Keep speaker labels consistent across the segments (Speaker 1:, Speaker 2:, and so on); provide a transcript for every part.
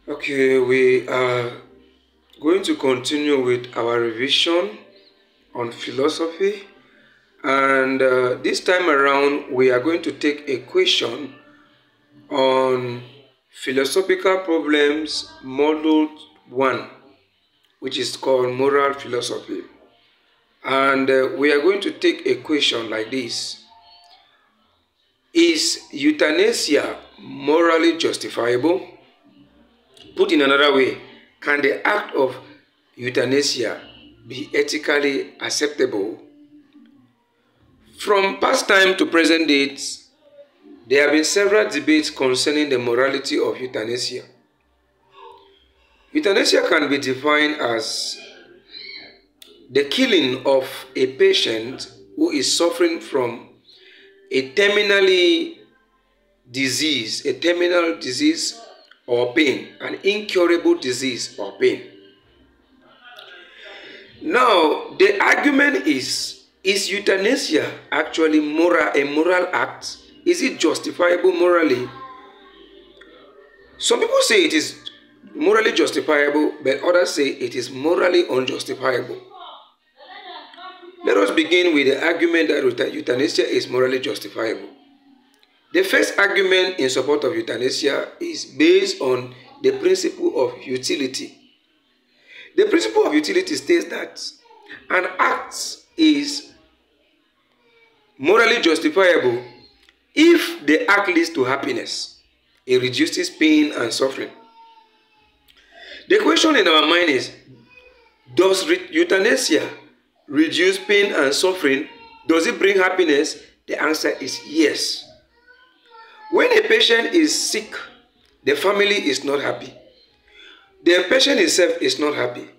Speaker 1: Okay, we are going to continue with our revision on philosophy, and this time around we are going to take a question on philosophical problems module 1, which is called moral philosophy. And we are going to take a question like this: is euthanasia morally justifiable? Put in another way, can the act of euthanasia be ethically acceptable? From past time to present dates, there have been several debates concerning the morality of euthanasia. Euthanasia can be defined as the killing of a patient who is suffering from a terminal disease or pain, an incurable disease or pain. Now, the argument is euthanasia actually a moral act? Is it justifiable morally? Some people say it is morally justifiable, but others say it is morally unjustifiable. Let us begin with the argument that euthanasia is morally justifiable. The first argument in support of euthanasia is based on the principle of utility. The principle of utility states that an act is morally justifiable if the act leads to happiness. It reduces pain and suffering. The question in our mind is, does euthanasia reduce pain and suffering? Does it bring happiness? The answer is yes. When a patient is sick, the family is not happy. The patient itself is not happy.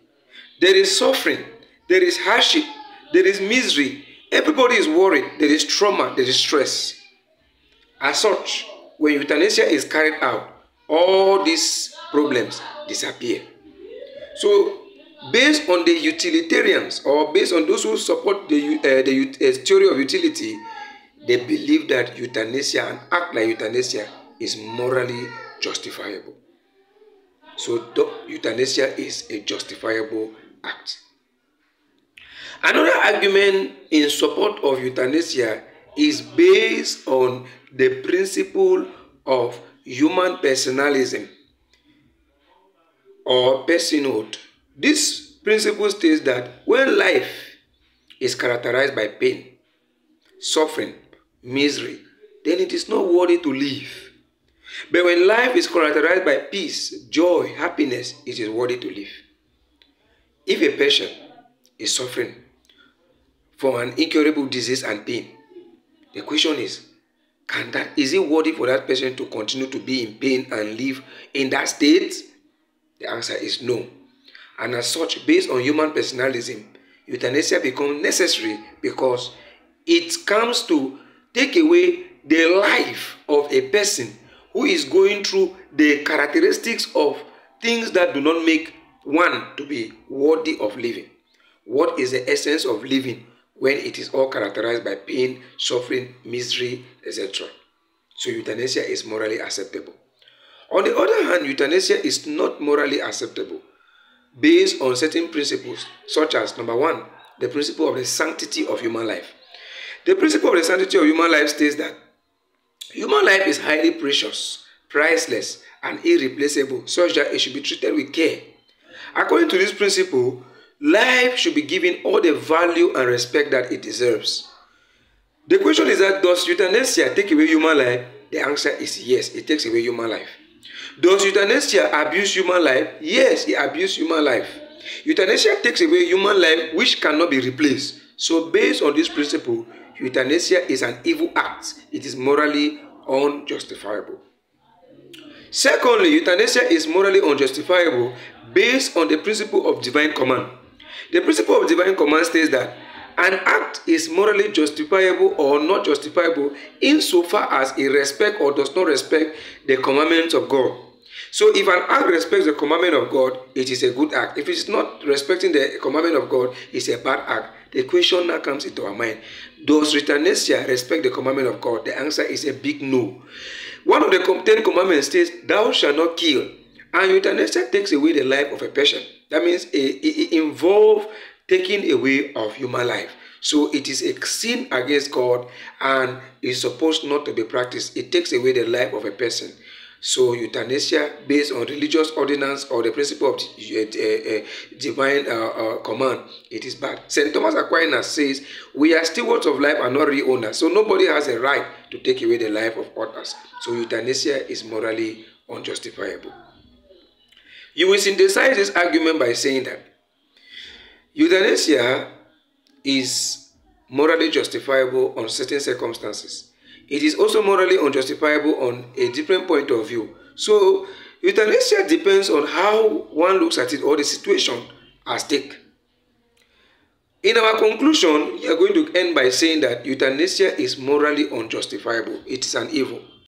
Speaker 1: There is suffering, there is hardship, there is misery. Everybody is worried, there is trauma, there is stress. As such, when euthanasia is carried out, all these problems disappear. So, based on the utilitarians, or based on those who support the theory of utility, they believe that euthanasia, an act like euthanasia, is morally justifiable. So euthanasia is a justifiable act. Another argument in support of euthanasia is based on the principle of human personalism or personhood. This principle states that when life is characterized by pain, suffering, misery, then it is not worthy to live. But when life is characterized by peace, joy, happiness, it is worthy to live. If a patient is suffering from an incurable disease and pain, the question is it worthy for that patient to continue to be in pain and live in that state? The answer is no. And as such, based on human personalism, euthanasia becomes necessary because it comes to take away the life of a person who is going through the characteristics of things that do not make one to be worthy of living. What is the essence of living when it is all characterized by pain, suffering, misery, etc.? So euthanasia is morally acceptable. On the other hand, euthanasia is not morally acceptable based on certain principles, such as number 1, the principle of the sanctity of human life. The principle of the sanctity of human life states that human life is highly precious, priceless, and irreplaceable, such that it should be treated with care. According to this principle, life should be given all the value and respect that it deserves. The question is that, does euthanasia take away human life? The answer is yes, it takes away human life. Does euthanasia abuse human life? Yes, it abuses human life. Euthanasia takes away human life which cannot be replaced. So based on this principle, euthanasia is an evil act. It is morally unjustifiable. Secondly, euthanasia is morally unjustifiable based on the principle of divine command. The principle of divine command states that an act is morally justifiable or not justifiable insofar as it respects or does not respect the commandments of God. So if an act respects the commandment of God, it is a good act. If it is not respecting the commandment of God, it's a bad act. The question now comes into our mind: does euthanasia respect the commandment of God? The answer is a big no. One of the 10 commandments states, "Thou shalt not kill." And euthanasia takes away the life of a person. That means it involves taking away of human life. So it is a sin against God and is supposed not to be practiced. It takes away the life of a person. So euthanasia, based on religious ordinance or the principle of divine command, it is bad. St. Thomas Aquinas says, we are stewards of life and not real owners. So nobody has a right to take away the life of others. So euthanasia is morally unjustifiable. You will synthesize this argument by saying that euthanasia is morally justifiable on certain circumstances. It is also morally unjustifiable on a different point of view. So euthanasia depends on how one looks at it or the situation at stake. In our conclusion, we are going to end by saying that euthanasia is morally unjustifiable. It is an evil.